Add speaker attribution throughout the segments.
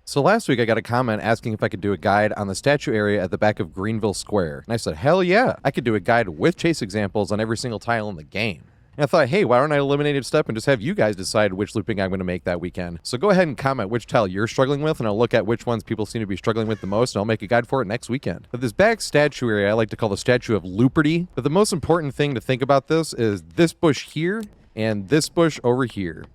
Speaker 1: So last week I got a comment asking if I could do a guide on the statue area at the back of Greenville Square. And I said, hell yeah, I could do a guide with chase examples on every single tile in the game. And I thought, hey, why don't I eliminate a step and just have you guys decide which looping I'm going to make that weekend? So go ahead and comment which tile you're struggling with, and I'll look at which ones people seem to be struggling with the most, and I'll make a guide for it next weekend. But this back statue area I like to call the Statue of Looperty. But the most important thing to think about this is this bush here and this bush over here.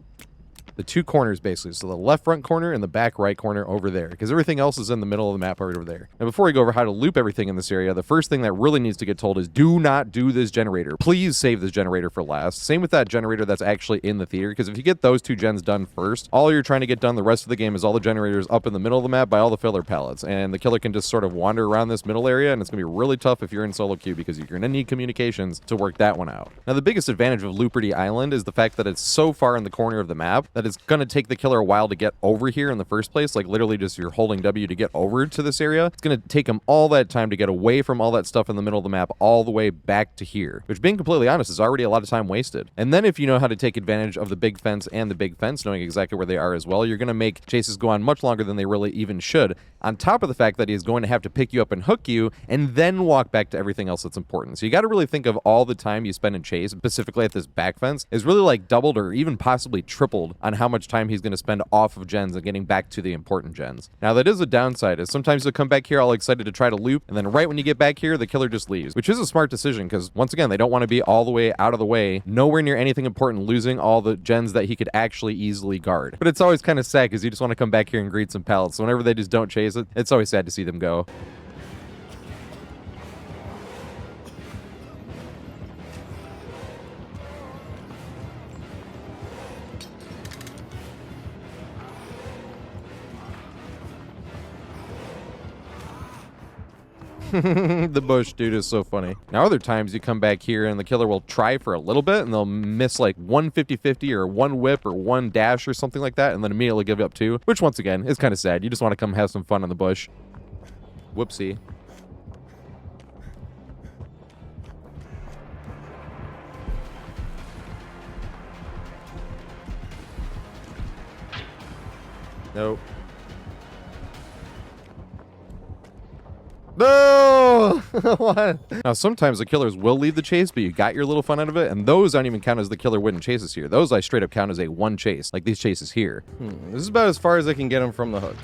Speaker 1: The two corners, basically. So the left front corner and the back right corner over there, because everything else is in the middle of the map right over there. Now, before we go over how to loop everything in this area, the first thing that really needs to get told is do not do this generator. Please save this generator for last. Same with that generator that's actually in the theater, because if you get those two gens done first, all you're trying to get done the rest of the game is all the generators up in the middle of the map by all the filler pallets, and the killer can just sort of wander around this middle area, and it's going to be really tough if you're in solo queue, because you're going to need communications to work that one out. Now, the biggest advantage of Looperty Island is the fact that it's so far in the corner of the map that it's going to take the killer a while to get over here in the first place. Like literally just you're holding W to get over to this area. It's going to take him all that time to get away from all that stuff in the middle of the map all the way back to here, which, being completely honest, is already a lot of time wasted. And then if you know how to take advantage of the big fence and the big fence, knowing exactly where they are as well, you're going to make chases go on much longer than they really even should, on top of the fact that he's going to have to pick you up and hook you and then walk back to everything else that's important. So you got to really think of all the time you spend in chase, specifically at this back fence, is really like doubled or even possibly tripled on how much time he's going to spend off of gens and getting back to the important gens. Now, that is a downside, is sometimes you'll come back here all excited to try to loop, and then right when you get back here, the killer just leaves, which is a smart decision, because once again, they don't want to be all the way out of the way, nowhere near anything important, losing all the gens that he could actually easily guard. But it's always kind of sad, because you just want to come back here and greet some pallets. So whenever they just don't chase it, it's always sad to see them go. The bush dude is so funny. Now, other times you come back here and the killer will try for a little bit and they'll miss like one 50-50 or one whip or one dash or something like that, and then immediately give you up two, which once again is kind of sad. You just want to come have some fun on the bush. Whoopsie. Nope. No! What? Now, sometimes the killers will leave the chase, but you got your little fun out of it, and those don't even count as the killer wouldn't chases here. Those I straight up count as a one chase, like these chases here.
Speaker 2: This is about as far as I can get him from the hook.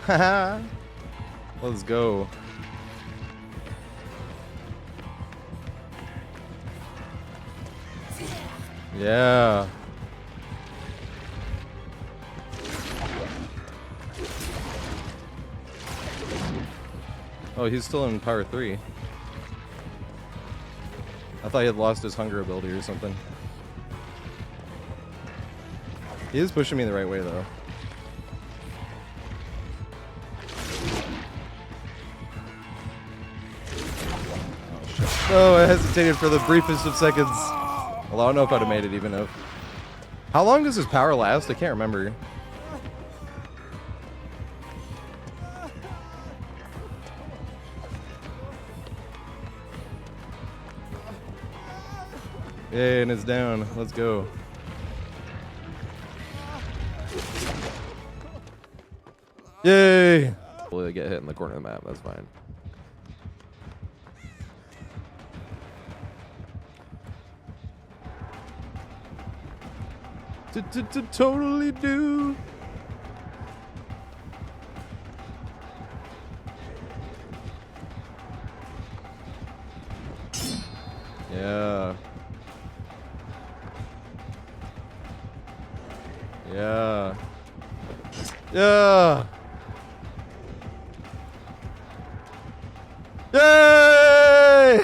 Speaker 2: Haha. Let's go. Yeah. Oh, he's still in power 3. I thought he had lost his hunger ability or something. He is pushing me the right way, though. Oh, shit. Oh, I hesitated for the briefest of seconds. Well, I don't know if I'd have made it even if. How long does his power last? I can't remember. Yay, and it's down. Let's go. Yay!
Speaker 1: They get hit in the corner of the map. That's fine.
Speaker 2: Totally do. Yeah. Yeah. Yeah. Yay!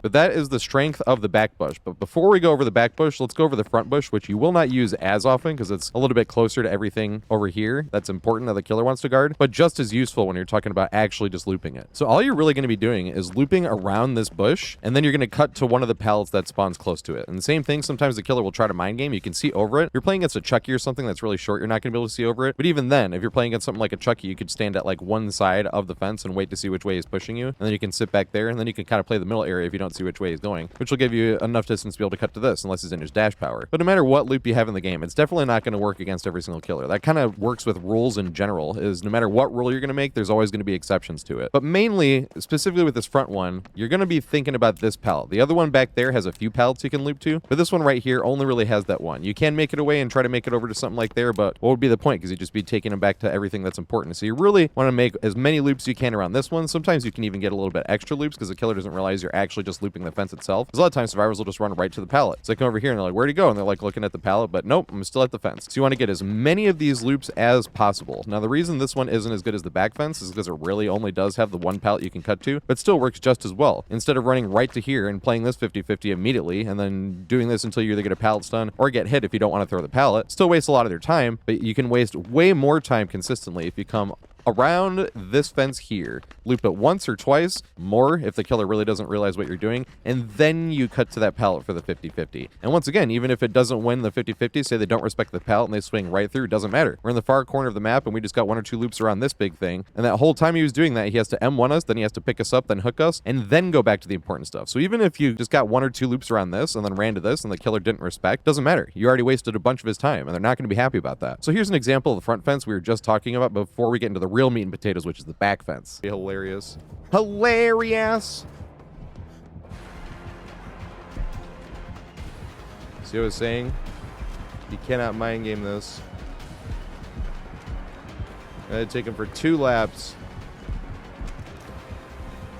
Speaker 1: But that is the strength of the back bush. But before we go over the back bush, let's go over the front bush, which you will not use as often because it's a little bit closer to everything over here that's important that the killer wants to guard, but just as useful when you're talking about actually just looping it. So all you're really going to be doing is looping around this bush, and then you're going to cut to one of the pallets that spawns close to it. And the same thing, sometimes the killer will try to mind game. You can see over it. If you're playing against a Chucky or something that's really short, you're not going to be able to see over it. But even then, if you're playing against something like a Chucky, you could stand at like one side of the fence and wait to see which way he's pushing you, and then you can sit back there, and then you can kind kind of play the middle area if you don't see which way he's going, which will give you enough distance to be able to cut to this unless he's in his dash power. But no matter what loop you have in the game, it's definitely not going to work against every single killer. That kind of works with rules in general, is no matter what rule you're going to make, there's always going to be exceptions to it. But mainly, specifically with this front one, you're going to be thinking about this pallet. The other one back there has a few pallets you can loop to, but this one right here only really has that one. You can make it away and try to make it over to something like there, but what would be the point? Because you'd just be taking them back to everything that's important. So you really want to make as many loops you can around this one. Sometimes you can even get a little bit extra loops because the killer doesn't realize you're actually just looping the fence itself. Because a lot of times survivors will just run right to the pallet. So they come over here and they're like, where'd he go? And they're like looking at the pallet, but nope, I'm still at the fence. So you want to get as many of these loops as possible. Now the reason this one isn't as good as the back fence is because it really only does have the one pallet you can cut to, but still works just as well. Instead of running right to here and playing this 50-50 immediately and then doing this until you either get a pallet stun or get hit if you don't want to throw the pallet, still wastes a lot of their time, but you can waste way more time consistently if you come around this fence here, loop it once or twice, more if the killer really doesn't realize what you're doing, and then you cut to that pallet for the 50-50. And once again, even if it doesn't win the 50-50, say they don't respect the pallet and they swing right through, doesn't matter. We're in the far corner of the map and we just got one or two loops around this big thing, and that whole time he was doing that, he has to M1 us, then he has to pick us up, then hook us, and then go back to the important stuff. So even if you just got one or two loops around this and then ran to this and the killer didn't respect, doesn't matter. You already wasted a bunch of his time and they're not going to be happy about that. So here's an example of the front fence we were just talking about before we get into the real meat and potatoes, which is the back fence.
Speaker 2: Hilarious.
Speaker 1: Hilarious!
Speaker 2: See what I was saying? You cannot mind game this. I had to take him for 2 laps.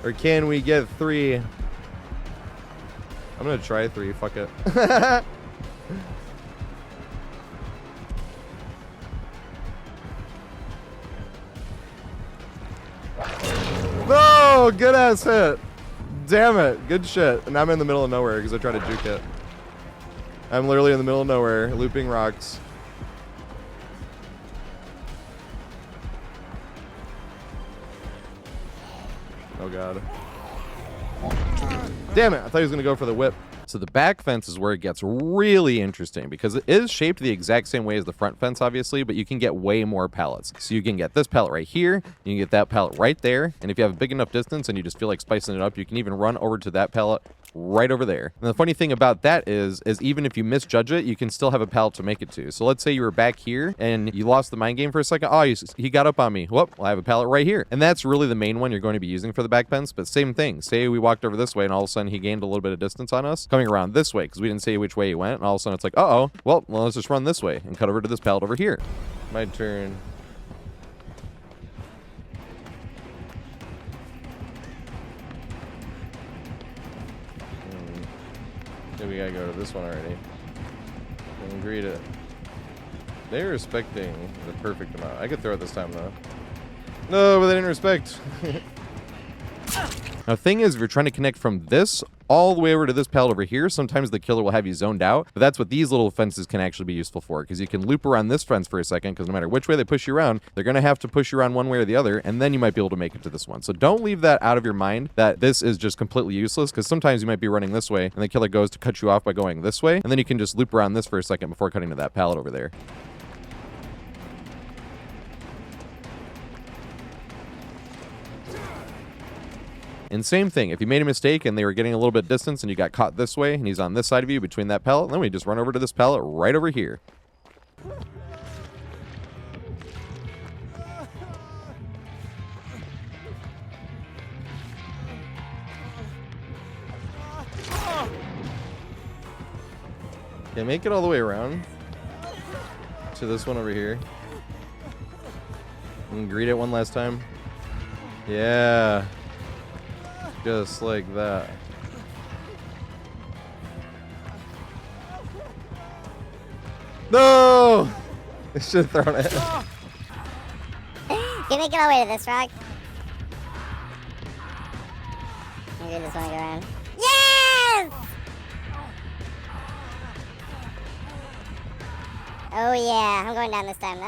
Speaker 2: Or can we get 3? I'm gonna try 3, fuck it. No! Good ass hit. Damn it. Good shit. And I'm in the middle of nowhere because I tried to juke it. I'm literally in the middle of nowhere, looping rocks. Oh god. Damn it. I thought he was going to go for the whip.
Speaker 1: So the back fence is where it gets really interesting because it is shaped the exact same way as the front fence, obviously, but you can get way more pallets. So you can get this pallet right here, you can get that pallet right there, and if you have a big enough distance and you just feel like spicing it up, you can even run over to that pallet right over there. And the funny thing about that is even if you misjudge it, you can still have a pallet to make it to. So let's say you were back here and you lost the mind game for a second. Oh, he got up on me. Whoop, well, I have a pallet right here. And that's really the main one you're going to be using for the back fence, but same thing. Say we walked over this way and all of a sudden he gained a little bit of distance on us, coming around this way because we didn't say which way he went, and all of a sudden it's like, uh-oh, well, let's just run this way and cut over to this pallet over here.
Speaker 2: My turn. We gotta go to this one already. And greet it. They're respecting the perfect amount. I could throw it this time though. No, but they didn't respect.
Speaker 1: Now, the thing is, if you're trying to connect from this all the way over to this pallet over here, sometimes the killer will have you zoned out, but that's what these little fences can actually be useful for, because you can loop around this fence for a second, because no matter which way they push you around, they're going to have to push you around one way or the other, and then you might be able to make it to this one. So don't leave that out of your mind, that this is just completely useless, because sometimes you might be running this way, and the killer goes to cut you off by going this way, and then you can just loop around this for a second before cutting to that pallet over there. And same thing, if you made a mistake and they were getting a little bit of distance and you got caught this way and he's on this side of you between that pallet, then we just run over to this pallet right over here.
Speaker 2: Yeah, make it all the way around to this one over here. And greet it one last time. Yeah. Just like that. No! I should have thrown it.
Speaker 3: Can you make it all the way to this rock? Maybe this one go around. Yes! Oh yeah, I'm going down this time though.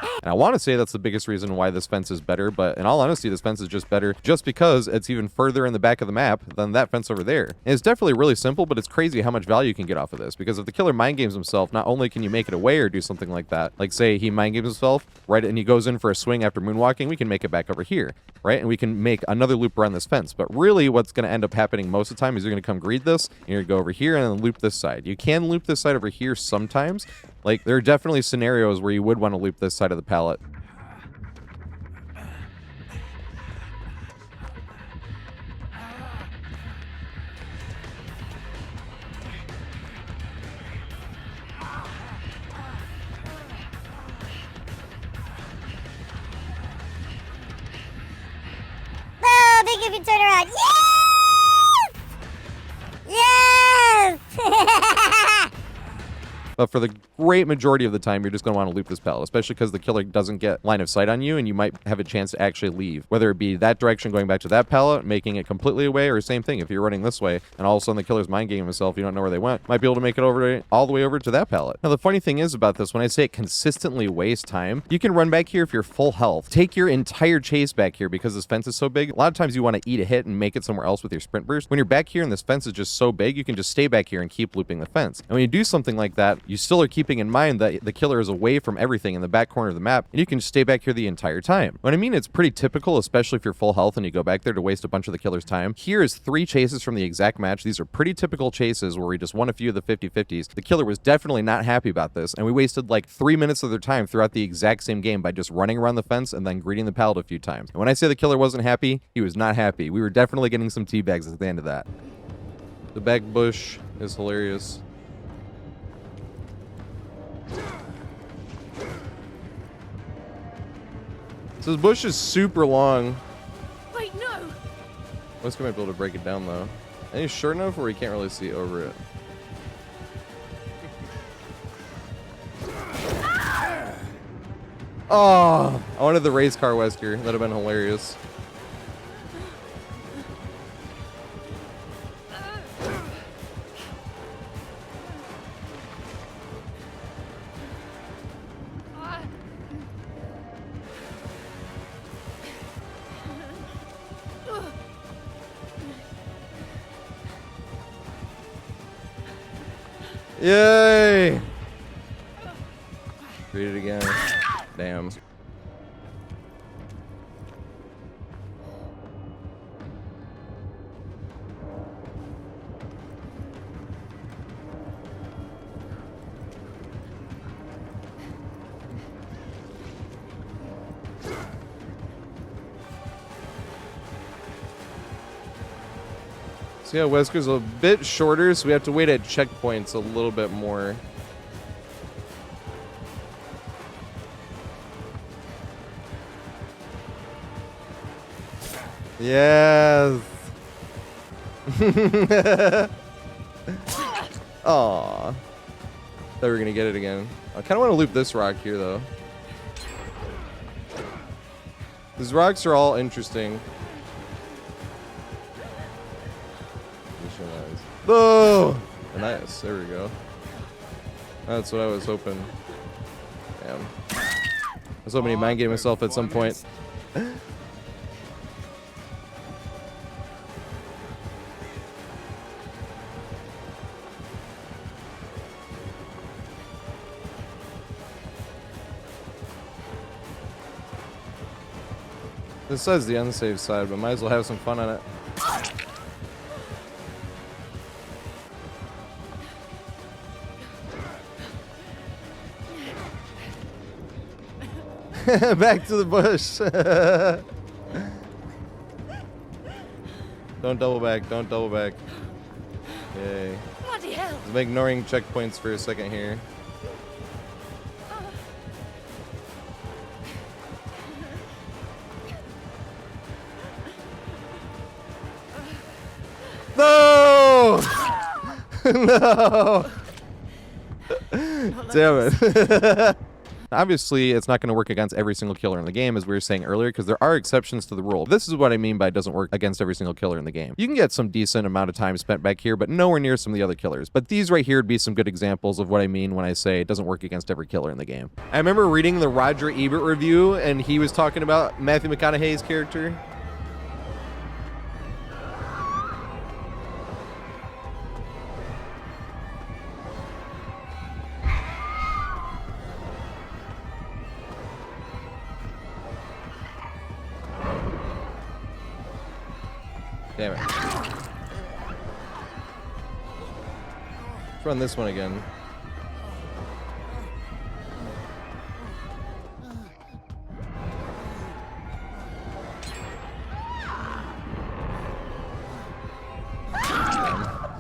Speaker 1: And I want to say that's the biggest reason why this fence is better, but in all honesty, this fence is just better just because it's even further in the back of the map than that fence over there. And it's definitely really simple, but it's crazy how much value you can get off of this, because if the killer mind games himself, not only can you make it away or do something like that, like say he mind games himself, right, and he goes in for a swing after moonwalking, we can make it back over here, right? And we can make another loop around this fence. But really what's going to end up happening most of the time is you're going to come greet this, and you're going to go over here and then loop this side. You can loop this side over here sometimes. Like, there are definitely scenarios where you would want to loop this side of the pallet.
Speaker 3: Oh, thank you if you turn around. Yes! Yes!
Speaker 1: But for the great majority of the time, you're just going to want to loop this pallet, especially because the killer doesn't get line of sight on you, and you might have a chance to actually leave. Whether it be that direction going back to that pallet, making it completely away, or same thing, if you're running this way, and all of a sudden the killer's mind gaming himself, you don't know where they went, might be able to make it over all the way over to that pallet. Now, the funny thing is about this, when I say it consistently wastes time, you can run back here if you're full health. Take your entire chase back here because this fence is so big. A lot of times you want to eat a hit and make it somewhere else with your sprint burst. When you're back here and this fence is just so big, you can just stay back here and keep looping the fence. And when you do something like that, you still are keeping in mind that the killer is away from everything in the back corner of the map, and you can stay back here the entire time. What I mean, it's pretty typical, especially if you're full health and you go back there to waste a bunch of the killer's time. Here is 3 chases from the exact match. These are pretty typical chases where we just won a few of the 50-50s. The killer was definitely not happy about this, and we wasted like 3 minutes of their time throughout the exact same game by just running around the fence and then greeting the pallet a few times. And when I say the killer wasn't happy, he was not happy. We were definitely getting some teabags at the end of that. The back bush is hilarious. So this bush is super long.
Speaker 4: Wait, no!
Speaker 2: Wesker might be able to break it down though. And he's short enough where he can't really see over it.
Speaker 1: Oh, I wanted the race car, Wesker. That'd have been hilarious.
Speaker 2: Yay! Read it again. Damn. So yeah, Wesker's a bit shorter, so we have to wait at checkpoints a little bit more. Yes. Aw. Thought we were gonna get it again. I kind of want to loop this rock here, though. These rocks are all interesting. Oh, nice. There we go. That's what I was hoping. Damn. I was hoping he mind game himself at some point. This side's the unsafe side, but might as well have some fun on it. Back to the bush. Don't double back. Don't double back. Yay.
Speaker 4: Bloody hell!
Speaker 2: I'm ignoring checkpoints for a second here. No! No! Damn it.
Speaker 1: Obviously, it's not going to work against every single killer in the game, as we were saying earlier, because there are exceptions to the rule. This is what I mean by it doesn't work against every single killer in the game. You can get some decent amount of time spent back here, but nowhere near some of the other killers. But these right here would be some good examples of what I mean when I say it doesn't work against every killer in the game. I remember reading the Roger Ebert review, and he was talking about Matthew McConaughey's character. Damn it. Let's run this one again.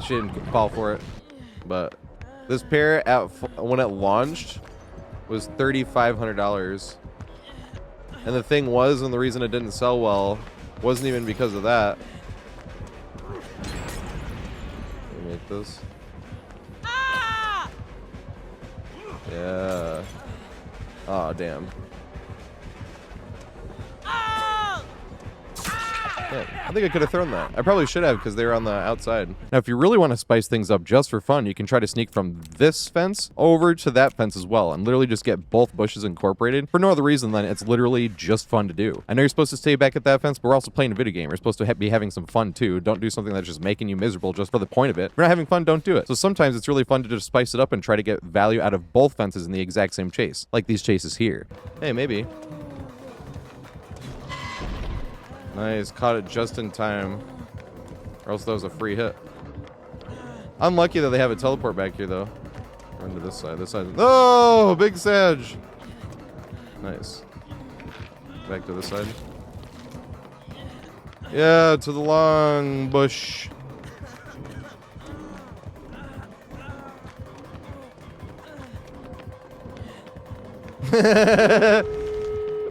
Speaker 1: She didn't fall for it. But this pair, when it launched, was $3,500. And the thing was, and the reason it didn't sell well, wasn't even because of that. Let me make this. Yeah. Oh, damn. Yeah, I think I could have thrown that. I probably should have because they were on the outside. Now, if you really want to spice things up just for fun, you can try to sneak from this fence over to that fence as well and literally just get both bushes incorporated for no other reason than it's literally just fun to do. I know you're supposed to stay back at that fence, but we're also playing a video game. We're supposed to be having some fun too. Don't do something that's just making you miserable just for the point of it. If you're not having fun, don't do it. So sometimes it's really fun to just spice it up and try to get value out of both fences in the exact same chase, like these chases here. Hey, maybe. Nice, caught it just in time. Or else that was a free hit. Unlucky that they have a teleport back here, though. Run to this side. This side. Oh, big Sag. Nice. Back to this side. Yeah, to the long bush.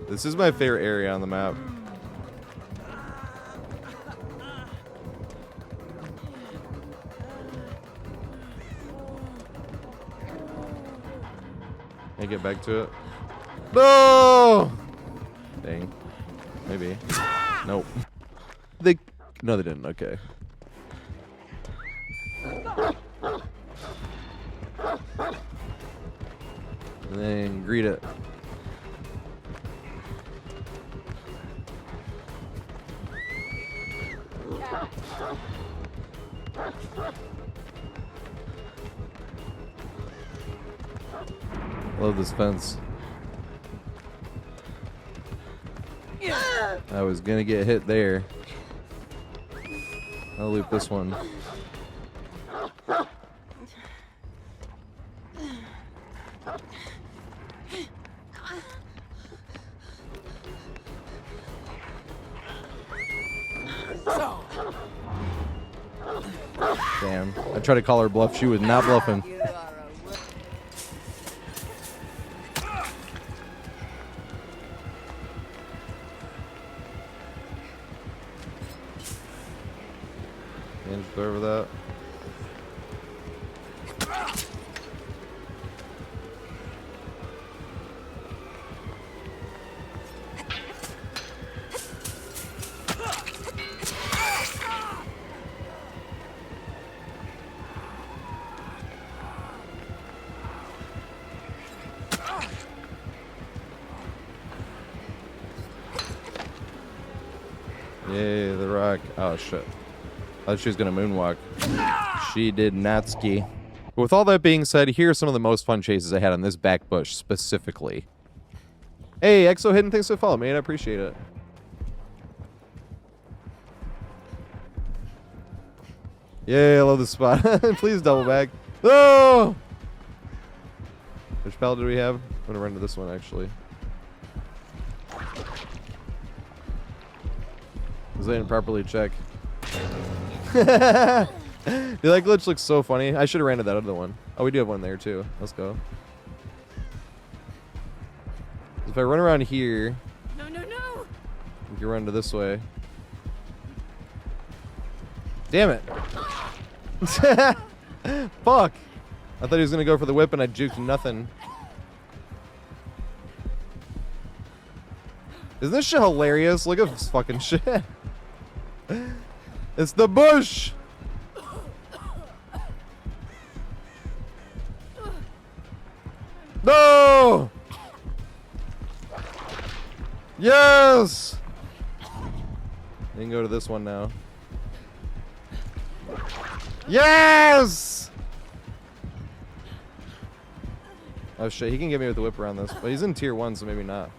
Speaker 1: This is my favorite area on the map. Can I get back to it? No! Dang. Maybe. Nope. No, they didn't. Okay. And then greet it. Love this fence. I was gonna get hit there. I'll loop this one. Damn. I tried to call her bluff. She was not bluffing. Over that. Yay, the rock. Oh shit. I thought she was going to moonwalk. She did not ski. But with all that being said, here are some of the most fun chases I had on this back bush specifically. Hey, Exo Hidden, thanks for the follow, man. I appreciate it. Yay, I love this spot. Please double back. Oh! Which pallet do we have? I'm going to run to this one, actually. Because I didn't properly check. Dude, that glitch looks so funny. I should have ran to that other one. Oh, we do have one there too. Let's go. If I run around here,
Speaker 4: No.
Speaker 1: we can run to this way. Damn it. Fuck. I thought he was going to go for the whip and I juked nothing. Isn't this shit hilarious? Look at this fucking shit. It's the bush. No. Yes. You can go to this one now. Yes. Oh shit, he can get me with the whip around this, but he's in tier 1, so maybe not.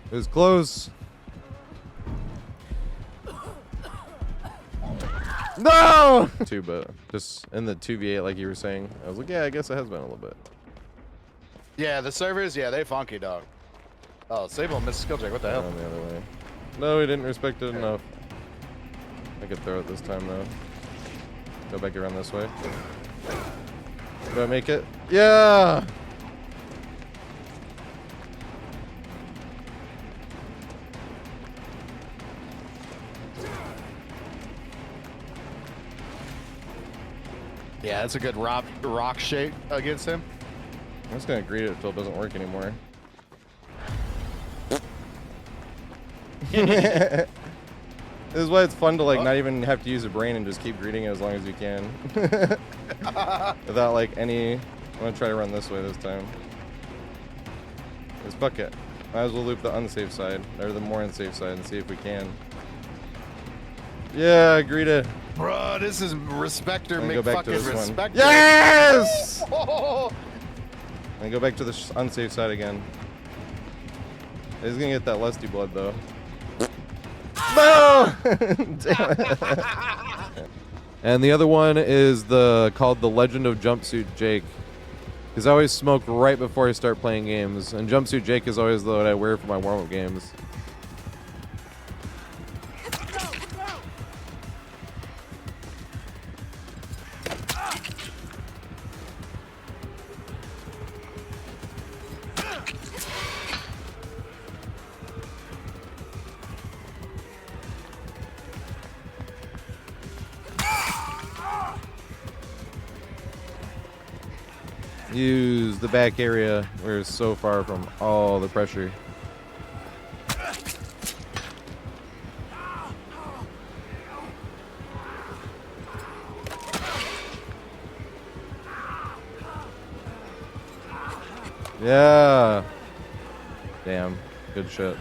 Speaker 1: It was close. No! 2, but just in the 2v8 like you were saying. I was like, yeah, I guess it has been a little bit.
Speaker 5: Yeah, the servers, yeah, they funky, dog. Oh, Sable missed skill check. What the hell?
Speaker 1: Down the other way. No, he didn't respect it enough. I could throw it this time, though. Go back around this way. Do I make it? Yeah!
Speaker 5: Yeah, that's a good rock shake against him.
Speaker 2: I'm just gonna greet it until it doesn't work anymore. This is why it's fun to like not even have to use a brain and just keep greeting it as long as you can. Without like any... I'm gonna try to run this way this time. Just fuck it. Might as well loop the unsafe side, or the more unsafe side, and see if we can. Yeah, greet it.
Speaker 5: Bro, this is Respecter
Speaker 2: Go back to
Speaker 5: McFucking
Speaker 2: this one.
Speaker 5: Respecter.
Speaker 2: Yes!
Speaker 5: Oh!
Speaker 2: And go back to the unsafe side again. He's gonna get that lusty blood though. No! Damn it.
Speaker 1: And the other one is called the Legend of Jumpsuit Jake. Because I always smoke right before I start playing games, and Jumpsuit Jake is always what I wear for my warm-up games. Use the back area where it's so far from all the pressure. Yeah. Damn. Good shit.